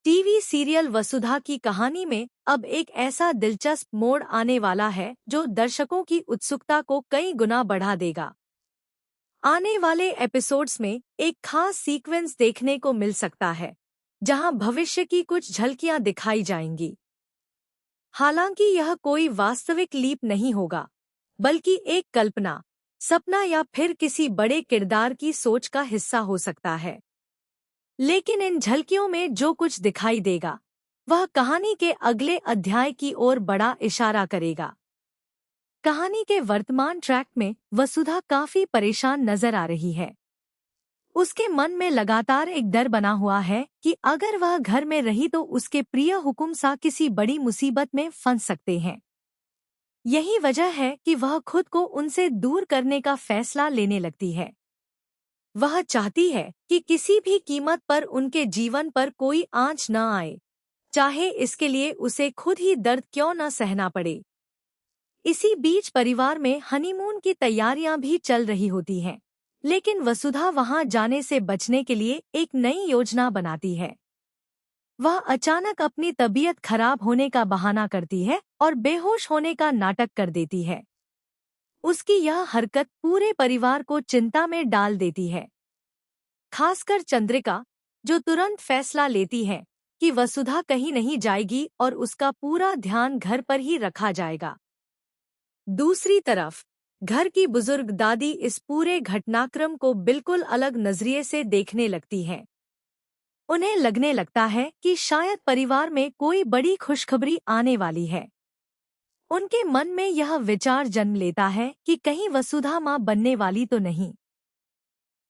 TV serial वसुधा की कहानी में अब एक ऐसा दिलचस्प मोड़ आने वाला है जो दर्शकों की उत्सुकता को कई गुना बढ़ा देगा। आने वाले एपिसोड्स में एक खास सीक्वेंस देखने को मिल सकता है जहां भविष्य की कुछ झलकियां दिखाई जाएंगी। हालांकि यह कोई वास्तविक लीप नहीं होगा, बल्कि एक कल्पना, सपना या फिर किसी बड़े किरदार की सोच का हिस्सा हो सकता है। लेकिन इन झलकियों में जो कुछ दिखाई देगा वह कहानी के अगले अध्याय की ओर बड़ा इशारा करेगा। कहानी के वर्तमान ट्रैक में वसुधा काफी परेशान नजर आ रही है। उसके मन में लगातार एक डर बना हुआ है कि अगर वह घर में रही तो उसके प्रिय हुकुम सा किसी बड़ी मुसीबत में फंस सकते हैं। यही वजह है कि वह खुद को उनसे दूर करने का फैसला लेने लगती है। वह चाहती है कि किसी भी कीमत पर उनके जीवन पर कोई आंच न आए, चाहे इसके लिए उसे खुद ही दर्द क्यों न सहना पड़े। इसी बीच परिवार में हनीमून की तैयारियां भी चल रही होती हैं, लेकिन वसुधा वहां जाने से बचने के लिए एक नई योजना बनाती है। वह अचानक अपनी तबीयत खराब होने का बहाना करती है और बेहोश होने का नाटक कर देती है। उसकी यह हरकत पूरे परिवार को चिंता में डाल देती है, खासकर चंद्रिका, जो तुरंत फैसला लेती है कि वसुधा कहीं नहीं जाएगी और उसका पूरा ध्यान घर पर ही रखा जाएगा। दूसरी तरफ घर की बुजुर्ग दादी इस पूरे घटनाक्रम को बिल्कुल अलग नजरिए से देखने लगती हैं। उन्हें लगने लगता है कि शायद परिवार में कोई बड़ी खुशखबरी आने वाली है। उनके मन में यह विचार जन्म लेता है कि कहीं वसुधा मां बनने वाली तो नहीं।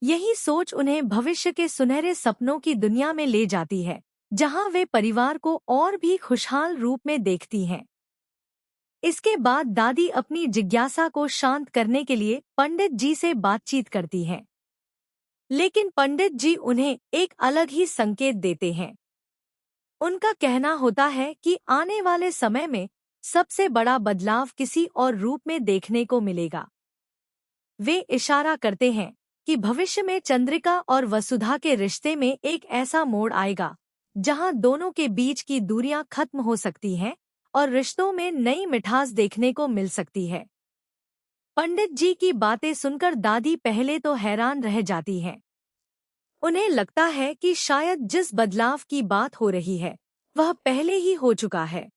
यही सोच उन्हें भविष्य के सुनहरे सपनों की दुनिया में ले जाती है, जहां वे परिवार को और भी खुशहाल रूप में देखती हैं। इसके बाद दादी अपनी जिज्ञासा को शांत करने के लिए पंडित जी से बातचीत करती हैं। लेकिन पंडित जी उन्हें एक अलग ही संकेत देते हैं। उनका कहना होता है कि आने वाले समय में सबसे बड़ा बदलाव किसी और रूप में देखने को मिलेगा। वे इशारा करते हैं कि भविष्य में चंद्रिका और वसुधा के रिश्ते में एक ऐसा मोड़ आएगा जहां दोनों के बीच की दूरियां खत्म हो सकती हैं और रिश्तों में नई मिठास देखने को मिल सकती है। पंडित जी की बातें सुनकर दादी पहले तो हैरान रह जाती हैं। उन्हें लगता है कि शायद जिस बदलाव की बात हो रही है वह पहले ही हो चुका है।